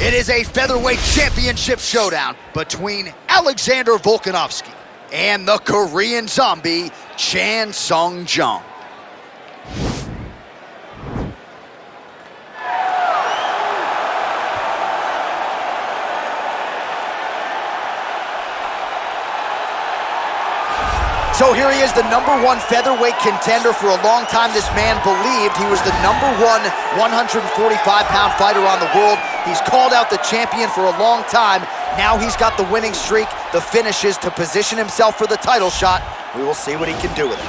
It is a featherweight championship showdown between Alexander Volkanovski and the Korean zombie, Chan Sung Jung. So here he is, the #1 featherweight contender. For a long time, this man believed he was the #1 145-pound fighter on the world. He's called out the champion for a long time. Now he's got the winning streak, the finishes to position himself for the title shot. We will see what he can do with it.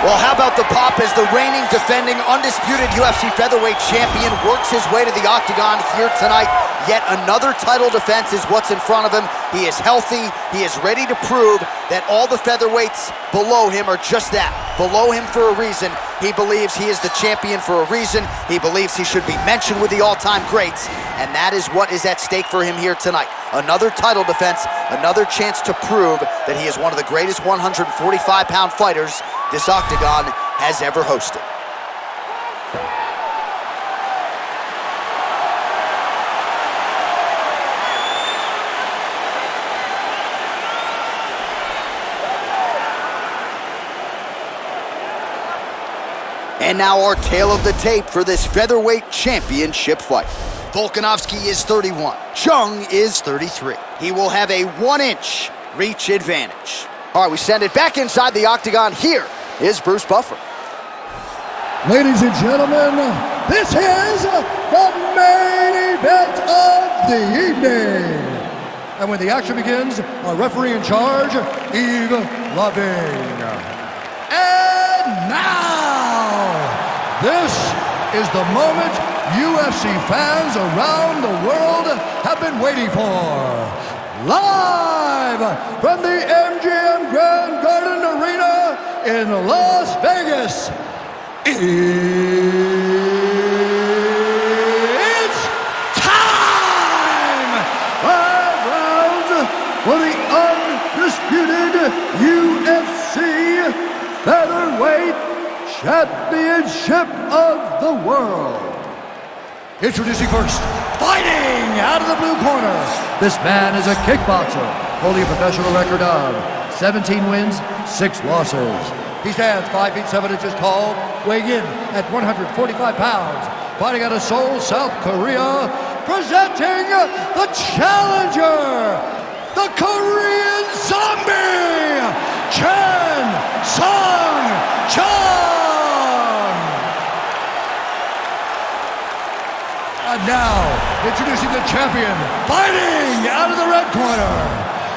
Well, how about the pop as the reigning, defending, undisputed UFC featherweight champion works his way to the octagon here tonight. Yet another title defense is what's in front of him. He is healthy. He is ready to prove that all the featherweights below him are just that, below him for a reason. He believes he is the champion for a reason. He believes he should be mentioned with the all-time greats, and that is what is at stake for him here tonight. Another title defense, another chance to prove that he is one of the greatest 145-pound fighters this octagon has ever hosted. And now our tale of the tape for this featherweight championship fight. Volkanovski is 31, Jung is 33. He will have a 1-inch reach advantage. All right, we send it back inside the octagon. Here is Bruce Buffer. Ladies and gentlemen, this is the main event of the evening. And when the action begins, our referee in charge, Heath. And now, this is the moment UFC fans around the world have been waiting for. Live from the MGM Grand Garden Arena in Las Vegas, it's time! 5 rounds for the undisputed UFC Featherweight Championship of the world. Introducing first, fighting out of the blue corner. This man is a kickboxer, holding a professional record of 17 wins, 6 losses. He stands 5 feet 7 inches tall, weighing in at 145 pounds. Fighting out of Seoul, South Korea, presenting the challenger, the Korean zombie, Chan Sung Jung. And now, introducing the champion, fighting out of the red corner.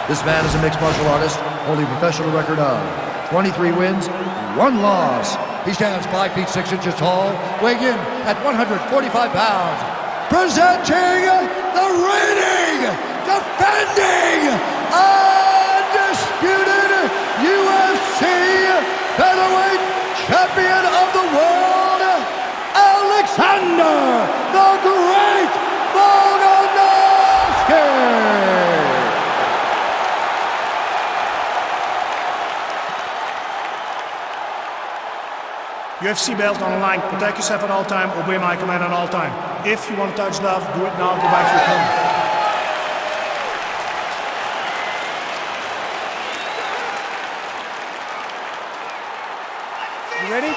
This man is a mixed martial artist, holding a professional record of 23 wins, 1 loss. He stands 5 feet 6 inches tall, weighing in at 145 pounds. Presenting the reigning, defending, undisputed UFC featherweight champion of the world, Alexander the Great Volkanovski! UFC belt on the line. Protect yourself at all time. Obey my command at all time. If you want to touch love, do it now. Go back to your corner. You ready?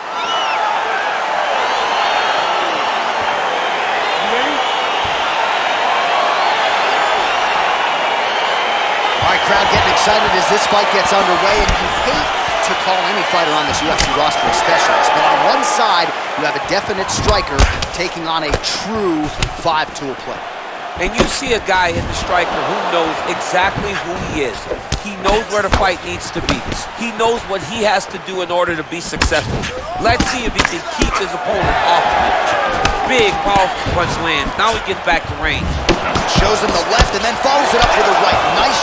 Crowd getting excited as this fight gets underway, and you hate to call any fighter on this UFC roster a specialist, but on one side, you have a definite striker taking on a true 5-tool player. And you see a guy in the striker who knows exactly who he is. He knows where the fight needs to be. He knows what he has to do in order to be successful. Let's see if he can keep his opponent off of it. Big, powerful punch lands. Now he gets back to range. Shows him the left and then follows it up with a right. Nice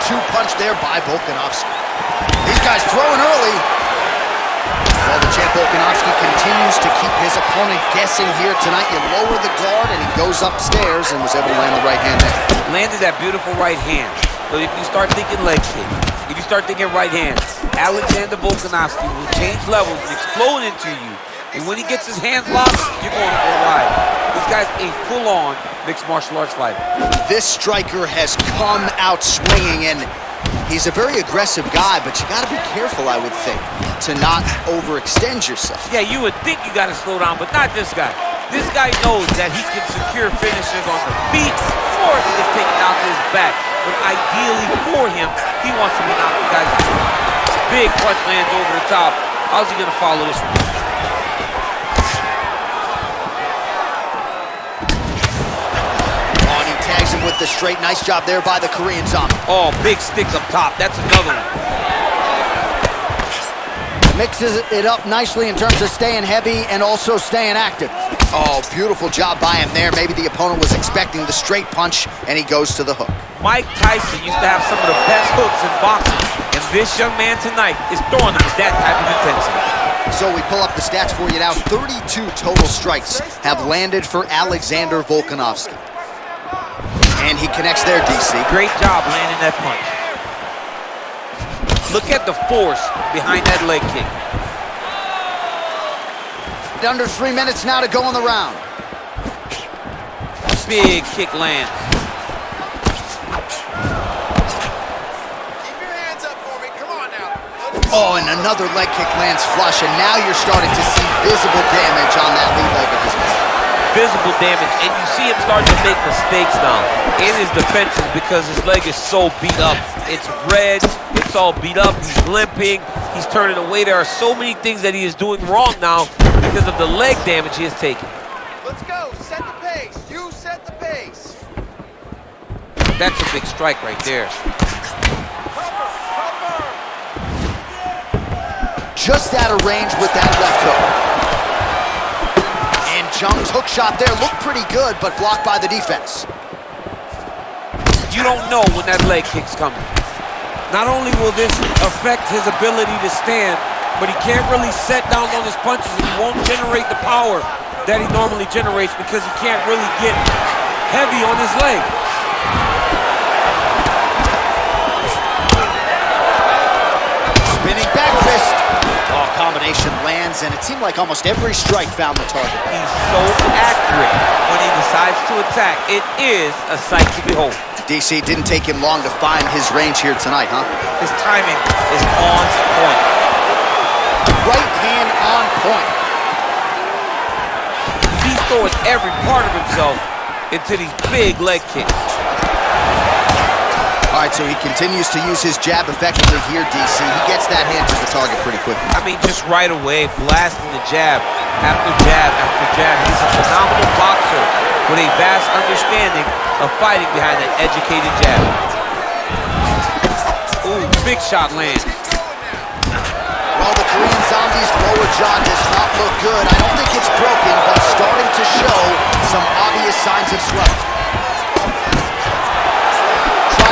1-2 punch there by Volkanovski. These guys throwing early. Well, the champ Volkanovski continues to keep his opponent guessing here tonight. You lower the guard and he goes upstairs and was able to land the right hand there. Landed that beautiful right hand. So if you start thinking leg kick, if you start thinking right hand, Alexander Volkanovski will change levels and explode into you. And when he gets his hands locked, you're going for a ride. This guy's a full-on mixed martial arts fighter. This striker has come out swinging, and he's a very aggressive guy, but you got to be careful, I would think, to not overextend yourself. Yeah, you would think you got to slow down, but not this guy. This guy knows that he can secure finishes on the feet or he can take it out to his back. But ideally for him, he wants to be knocking guys out. Big punch lands over the top. How's he going to follow this one? Tags him with the straight. Nice job there by the Korean Zombie. Oh, big stick up top. That's another one. Mixes it up nicely in terms of staying heavy and also staying active. Oh, beautiful job by him there. Maybe the opponent was expecting the straight punch, and he goes to the hook. Mike Tyson used to have some of the best hooks in boxing, and this young man tonight is throwing them with that type of intensity. So we pull up the stats for you now. 32 total strikes have landed for Alexander Volkanovski. And he connects there, DC. Great job landing that punch. Look at the force behind that leg kick. Under 3 minutes now to go in the round. Big kick lands. Keep your hands up for me. Come on now. Oh, and another leg kick lands flush, and now you're starting to see visible damage on that lead leg of his man. Visible damage, and you see him starting to make mistakes now in his defenses because his leg is so beat up. It's red, it's all beat up, he's limping, he's turning away. There are so many things that he is doing wrong now because of the leg damage he has taken. Let's go. Set the pace. You set the pace. That's a big strike right there. Just out of range with that left hook. Jung's hook shot there looked pretty good, but blocked by the defense. You don't know when that leg kick's coming. Not only will this affect his ability to stand, but he can't really set down on his punches and he won't generate the power that he normally generates because he can't really get heavy on his leg. Spinning back fist. Oh, combination lands, and it seemed like almost every strike found the target. He's so accurate when he decides to attack. It is a sight to behold. DC, didn't take him long to find his range here tonight, huh? His timing is on point. Right hand on point. He throws every part of himself into these big leg kicks. All right, so he continues to use his jab effectively here, DC. He gets that hand to the target pretty quickly. I mean, just right away, blasting the jab after jab after jab. He's a phenomenal boxer with a vast understanding of fighting behind an educated jab. Ooh, big shot lands. Well, the Korean Zombie's lower jaw does not look good. I don't think it's broken, but starting to show some obvious signs of swelling.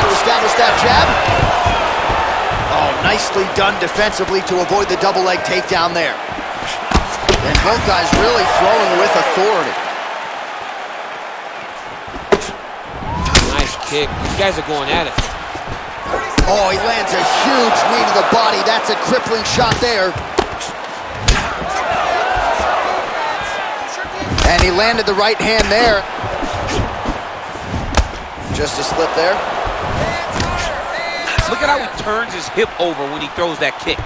Establish that jab. Oh, nicely done defensively to avoid the double leg takedown there. And both guys really throwing with authority. Nice kick. These guys are going at it. Oh, he lands a huge knee to the body. That's a crippling shot there. And he landed the right hand there. Just a slip there. Look at how he turns his hip over when he throws that kick.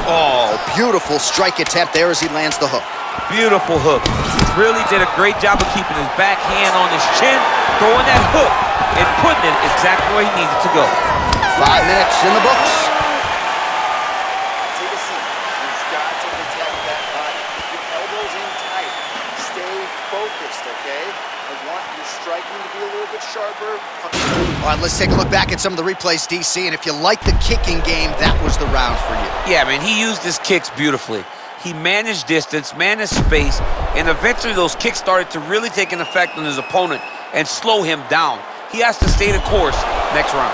Oh, beautiful strike attempt there as he lands the hook. Beautiful hook. Really did a great job of keeping his back hand on his chin, throwing that hook, and putting it exactly where he needed to go. 5 minutes in the books. Take a seat. You've got to protect that body. Your elbows in tight. Stay focused, okay? I want your striking to be a little bit let's take a look back at some of the replays, DC, and if you like the kicking game, that was the round for you. Yeah, man, he used his kicks beautifully. He managed distance, managed space, and eventually those kicks started to really take an effect on his opponent and slow him down. He has to stay the course next round.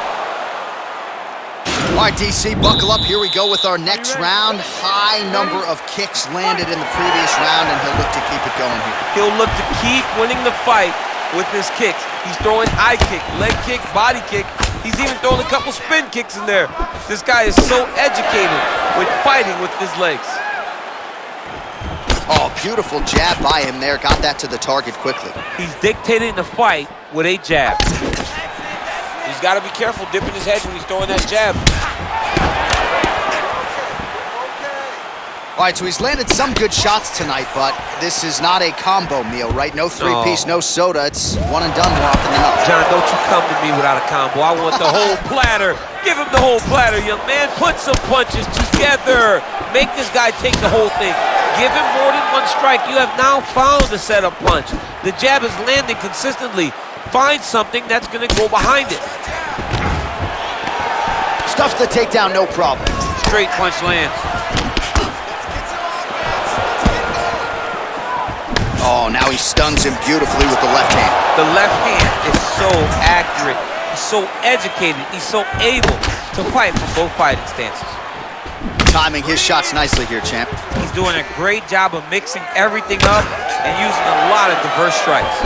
All right, DC, buckle up. Here we go with our next round. High number of kicks landed in the previous round, and he'll look to keep it going here. He'll look to keep winning the fight with his kicks. He's throwing high kick, leg kick, body kick. He's even throwing a couple spin kicks in there. This guy is so educated with fighting with his legs. Oh, beautiful jab by him there. Got that to the target quickly. He's dictating the fight with a jab. He's got to be careful dipping his head when he's throwing that jab. All right, so he's landed some good shots tonight, but this is not a combo meal, right? No three-piece, no soda. It's one and done more often than not. John, don't you come to me without a combo. I want the whole platter. Give him the whole platter, young man. Put some punches together. Make this guy take the whole thing. Give him more than one strike. You have now found the setup punch. The jab is landing consistently. Find something that's going to go behind it. Stuffs the takedown, no problem. Straight punch lands. Oh, now he stuns him beautifully with the left hand. The left hand is so accurate. He's so educated. He's so able to fight from both fighting stances. Timing his shots nicely here, champ. He's doing a great job of mixing everything up and using a lot of diverse strikes.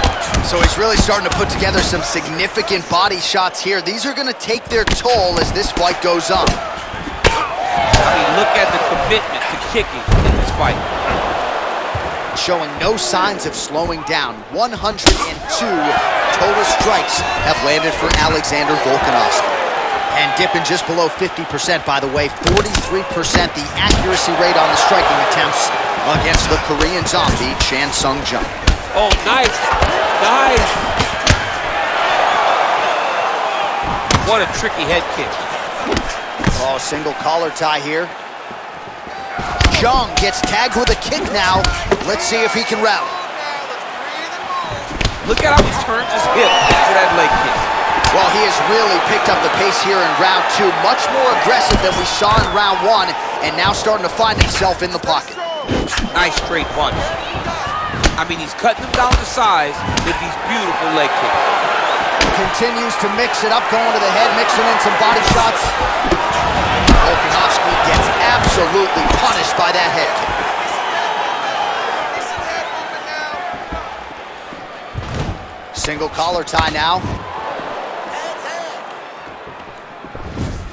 So he's really starting to put together some significant body shots here. These are going to take their toll as this fight goes on. I mean, look at the commitment to kicking in this fight. Showing no signs of slowing down. 102 total strikes have landed for Alexander Volkanovski. And dipping just below 50%, by the way, 43% the accuracy rate on the striking attempts against the Korean zombie, Chan Sung Jung. Oh, nice. Nice. What a tricky head kick. Oh, single collar tie here. Jung gets tagged with a kick now. Let's see if he can rally. Look at how he turns his hip into that leg kick. Well, he has really picked up the pace here in round two. Much more aggressive than we saw in round one, and now starting to find himself in the pocket. Nice straight punch. I mean, he's cutting him down to size with these beautiful leg kicks. Continues to mix it up, going to the head, mixing in some body shots. Volkanovski gets absolutely punished by that head kick. Single collar tie now.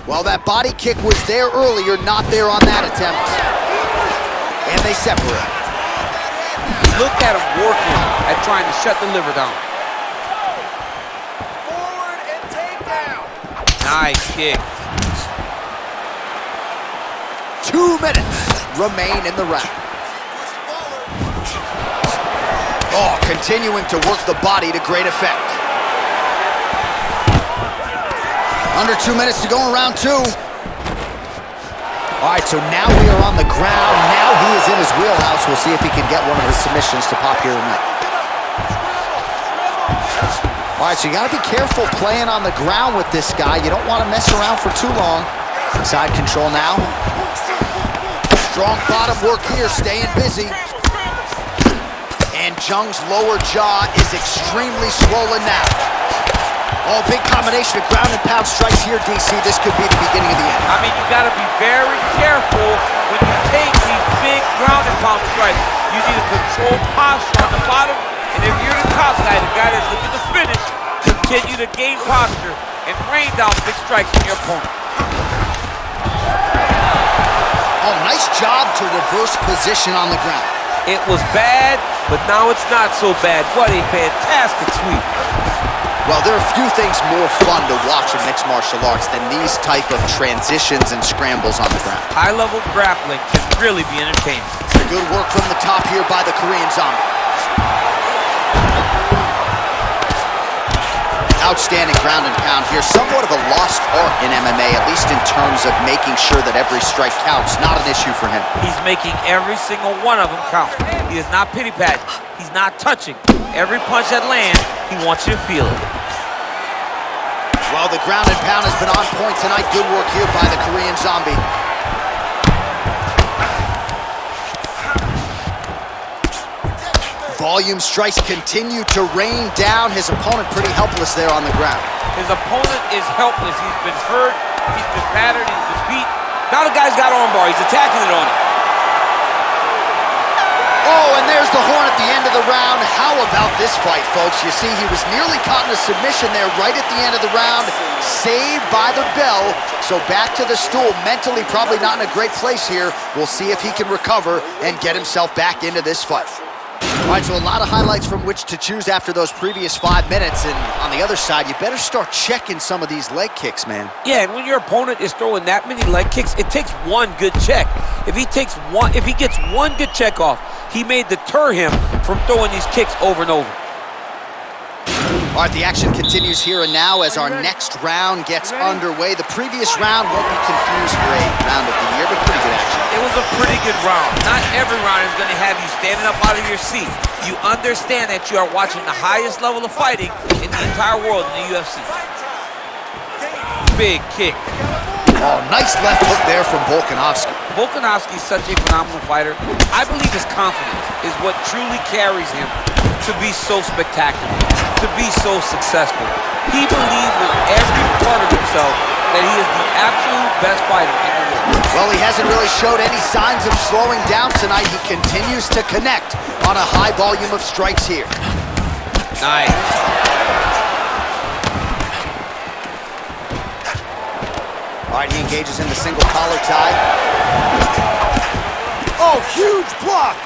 Well, that body kick was there earlier, not there on that attempt. And they separate. Look at him working at trying to shut the liver down. Forward and takedown. Nice kick. 2 minutes remain in the round. Oh, continuing to work the body to great effect. Under 2 minutes to go in round two. All right, so now we are on the ground. Now he is in his wheelhouse. We'll see if he can get one of his submissions to pop here tonight. All right, so you got to be careful playing on the ground with this guy. You don't want to mess around for too long. Side control now. Strong bottom work here, staying busy. And Jung's lower jaw is extremely swollen now. Oh, big combination of ground and pound strikes here, DC. This could be the beginning of the end. I mean, you got to be very careful when you take these big ground and pound strikes. You need a controlled posture on the bottom, and if you're the top guy, the guy that's looking to finish, continue to gain posture and rain down big strikes on your opponent. Oh, nice job to reverse position on the ground. It was bad, but now it's not so bad. What a fantastic sweep. Well, there are few things more fun to watch in mixed martial arts than these type of transitions and scrambles on the ground. High-level grappling can really be entertaining. Good work from the top here by the Korean zombie. Outstanding ground and pound here. Somewhat of a lost art in MMA, at least in terms of making sure that every strike counts. Not an issue for him. He's making every single one of them count. He is not pity-patting. He's not touching. Every punch that lands, he wants you to feel it. Well, the ground and pound has been on point tonight. Good work here by the Korean Zombie. Volume strikes continue to rain down. His opponent pretty helpless there on the ground. His opponent is helpless. He's been hurt, he's been battered, he's been beat. Now the guy's got armbar, he's attacking it on him. Oh, and there's the horn at the end of the round. How about this fight, folks? You see, he was nearly caught in a submission there right at the end of the round. Saved by the bell. So back to the stool. Mentally probably not in a great place here. We'll see if he can recover and get himself back into this fight. All right, so a lot of highlights from which to choose after those previous 5 minutes. And on the other side, you better start checking some of these leg kicks, man. Yeah, and when your opponent is throwing that many leg kicks, it takes one good check. If he gets one good check off, he may deter him from throwing these kicks over and over. All right, the action continues here and now as our next round gets underway. The previous round won't be confused for a round of the year, but pretty good action. It was a pretty good round. Not every round is going to have you standing up out of your seat. You understand that you are watching the highest level of fighting in the entire world in the UFC. Big kick. Oh, nice left hook there from Volkanovski. Volkanovski is such a phenomenal fighter. I believe his confidence is what truly carries him to be so spectacular, to be so successful. He believes with every part of himself that he is the absolute best fighter in the world. Well, he hasn't really showed any signs of slowing down tonight. He continues to connect on a high volume of strikes here. Nice. All right, he engages in the single collar tie. Oh, huge block!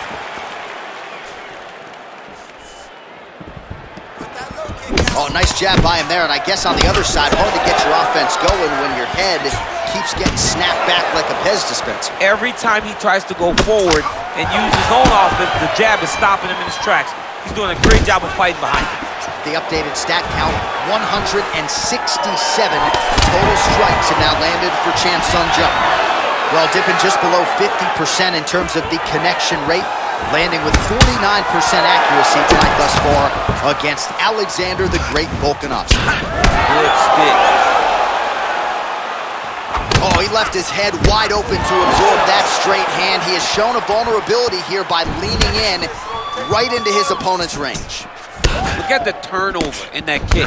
Oh, nice jab by him there, and I guess on the other side, hard to get your offense going when your head keeps getting snapped back like a Pez dispenser. Every time he tries to go forward and use his own offense, the jab is stopping him in his tracks. He's doing a great job of fighting behind him. The updated stat count, 167 total strikes have now landed for Chan Sung Jung. Well, dipping just below 50% in terms of the connection rate, landing with 49% accuracy tonight thus far against Alexander the Great Volkanovski. Good stick. Oh, he left his head wide open to absorb that straight hand. He has shown a vulnerability here by leaning in right into his opponent's range. Look at the turnover in that kick.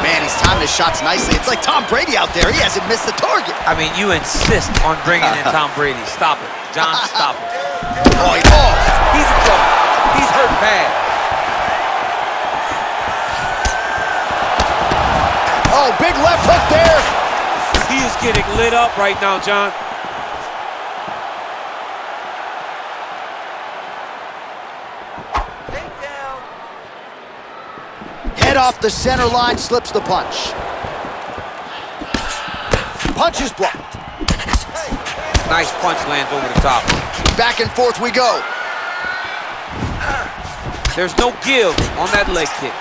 Man, he's timing his shots nicely. It's like Tom Brady out there. He hasn't missed the target. I mean, you insist on bringing in Tom Brady. Stop it. John, stop it. Oh, he falls. He's in trouble. He's hurt bad. Oh, big left hook there. He is getting lit up right now, John. Head off the center line, slips the punch. Punch is blocked. Nice punch lands over the top. Back and forth we go. There's no give on that leg kick.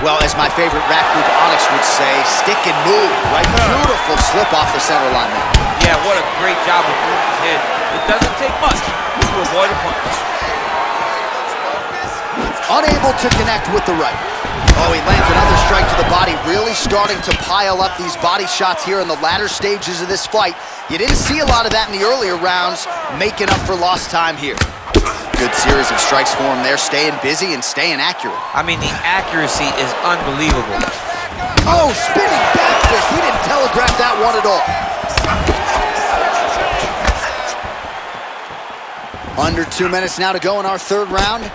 Well, as my favorite rap group Onyx would say, stick and move, right? Beautiful slip off the center line there. Yeah, what a great job of moving his head. It doesn't take much to avoid a punch. Unable to connect with the right. Oh, he lands another strike to the body, really starting to pile up these body shots here in the latter stages of this fight. You didn't see a lot of that in the earlier rounds, making up for lost time here. Good series of strikes for him there, staying busy and staying accurate. I mean, the accuracy is unbelievable. Oh, spinning back fist. He didn't telegraph that one at all. Under 2 minutes now to go in our third round.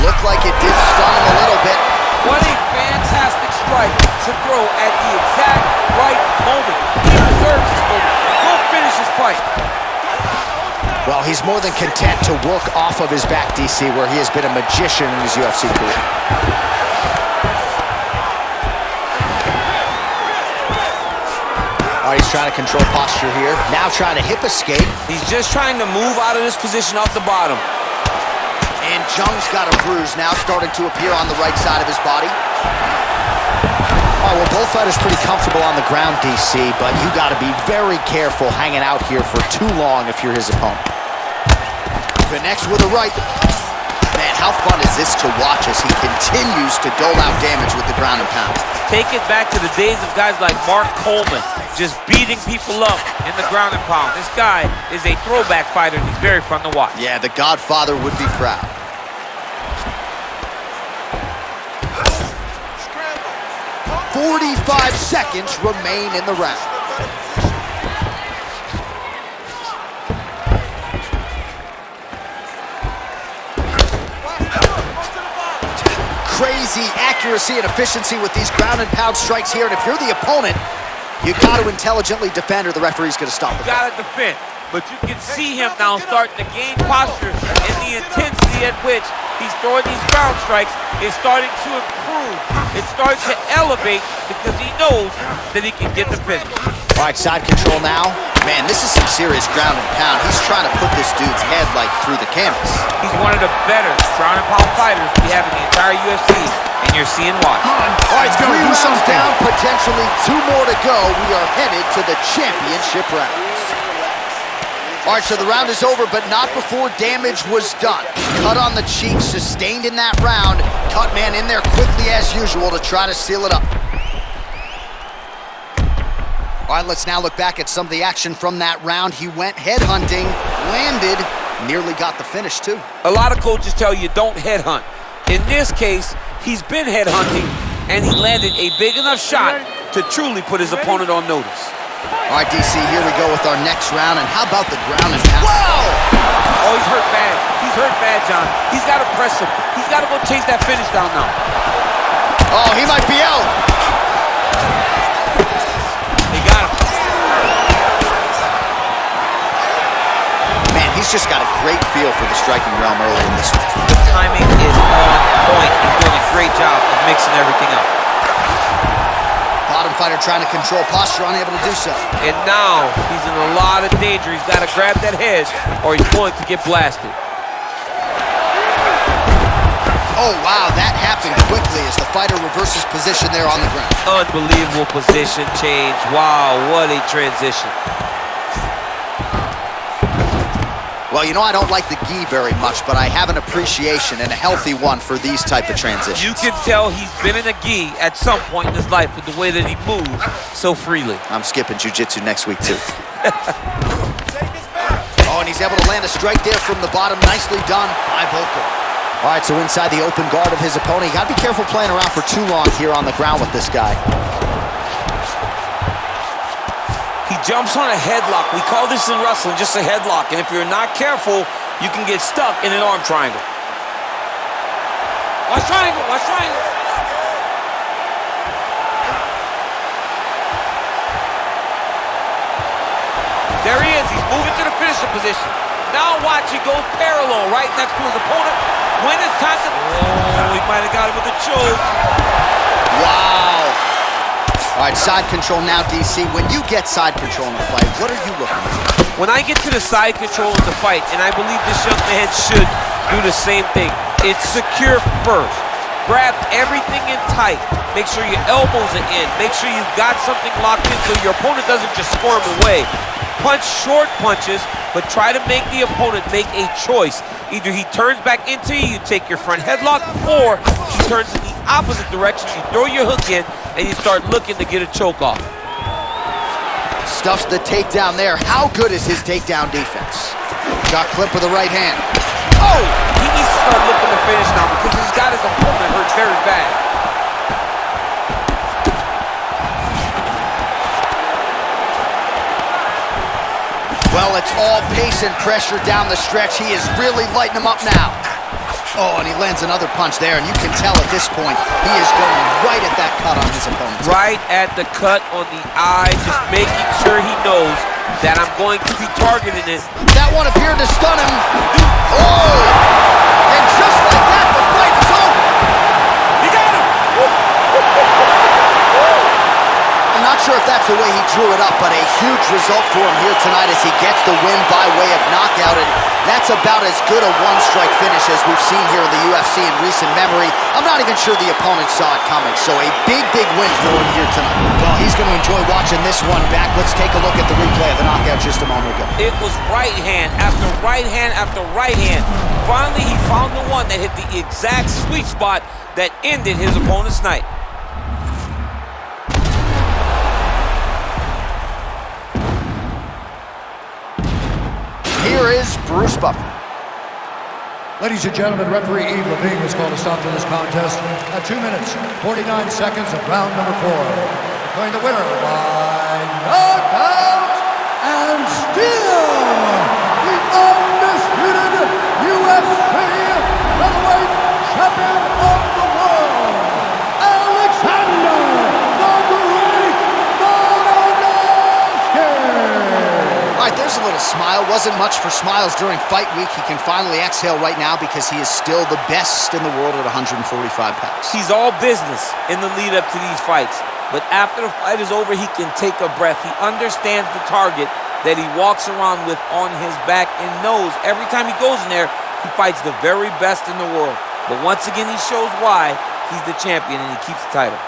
Looked like it did stun him a little bit. What a fantastic strike to throw at the exact right moment. He deserves this moment. Go finish his fight. Well, he's more than content to work off of his back, DC, where he has been a magician in his UFC career. All right, he's trying to control posture here. Now trying to hip escape. He's just trying to move out of this position off the bottom. And Jung's got a bruise now starting to appear on the right side of his body. Oh, well, both fighters pretty comfortable on the ground, DC, but you got to be very careful hanging out here for too long if you're his opponent. Connects with a right. Man, how fun is this to watch as he continues to dole out damage with the ground and pound? Take it back to the days of guys like Mark Coleman, just beating people up in the ground and pound. This guy is a throwback fighter, and he's very fun to watch. Yeah, the Godfather would be proud. 45 seconds remain in the round. Crazy accuracy and efficiency with these ground and pound strikes here, and if you're the opponent, you got to intelligently defend or the referee's going to stop the fight. Got to defend, but you can see him now starting to gain posture, and the intensity at which he's throwing these ground strikes is starting to improve. It's starting to elevate because he knows that he can get the finish. All right, side control now. Man, this is some serious ground and pound. He's trying to put this dude's head like through the canvas. He's one of the better ground and pound fighters we have in the entire UFC, and you're seeing why. All right, 3 rounds down, potentially 2 more to go. We are headed to the championship rounds. All right, so the round is over, but not before damage was done. Cut on the cheek, sustained in that round. Cut man in there quickly as usual to try to seal it up. All right, let's now look back at some of the action from that round. He went headhunting, landed, nearly got the finish too. A lot of coaches tell you don't headhunt. In this case, he's been headhunting, and he landed a big enough shot to truly put his opponent on notice. All right, DC, here we go with our next round, and how about the ground and pound? Whoa! Oh, he's hurt bad. He's hurt bad, John. He's got to press him. He's got to go chase that finish down now. Oh, he might be out. He got him. Man, he's just got a great feel for the striking realm early in this one. The timing is on point. He's doing a great job of mixing everything up. Bottom fighter trying to control posture, unable to do so. And now he's in a lot of danger. He's got to grab that head or he's going to get blasted. Oh, wow, that happened quickly as the fighter reverses position there on the ground. Unbelievable position change. Wow, what a transition. Well, you know, I don't like the gi very much, but I have an appreciation and a healthy one for these type of transitions. You can tell he's been in a gi at some point in his life with the way that he moves so freely. I'm skipping jiu-jitsu next week, too. Oh, and he's able to land a strike there from the bottom. Nicely done by Volkov. All right, so inside the open guard of his opponent, you got to be careful playing around for too long here on the ground with this guy. He jumps on a headlock. We call this in wrestling just a headlock, and if you're not careful, you can get stuck in an arm triangle. Watch triangle, watch triangle. There he is, he's moving to the finisher position. Now watch, he goes parallel right next to his opponent. When it's time to... Oh, he might have got him with a choke. Wow. All right, side control now, DC. When you get side control in a fight, what are you looking for? When I get to the side control of the fight, and I believe this young man should do the same thing, it's secure first. Grab everything in tight. Make sure your elbows are in. Make sure you've got something locked in so your opponent doesn't just squirm away. Punch short punches, but try to make the opponent make a choice. Either he turns back into you, you take your front headlock, or he turns in the opposite direction, you throw your hook in, and you start looking to get a choke off. Stuffs the takedown there. How good is his takedown defense? Got clipped with the right hand. Oh! He needs to start looking to finish now because he's got his opponent hurt very bad. Well, it's all pace and pressure down the stretch. He is really lighting him up now. Oh, and he lands another punch there, and you can tell at this point, he is going right at that cut on his opponent. Right at the cut on the eye, just making sure he knows that I'm going to be targeting it. That one appeared to stun him. Oh! And just like that, the fight is over. He got him! I'm not sure if that's the way he drew it up, but a huge result for him here tonight as he gets the win by way of knockout, and that's about as good a one-strike finish as we've seen here in the UFC in recent memory. I'm not even sure the opponent saw it coming, so a big, big win for him here tonight. Well, He's going to enjoy watching this one back. Let's take a look at the replay of the knockout just a moment ago. It was right hand after right hand after right hand. Finally, he found the one that hit the exact sweet spot that ended his opponent's night. Here is Bruce Buffer. Ladies and gentlemen, referee Yves Levine has called a stop to this contest at 2 minutes, 49 seconds of round number 4. Declaring the winner by knockout and still the undisputed UFC Featherweight Champion of the World, Alexander the Great Volkanovski. All right, there's a little smile. Wasn't much for smiles during fight week. He can finally exhale right now because he is still the best in the world at 145 pounds. He's all business in the lead up to these fights. But after the fight is over, he can take a breath. He understands the target that he walks around with on his back and knows every time he goes in there, he fights the very best in the world. But once again, he shows why he's the champion and he keeps the title.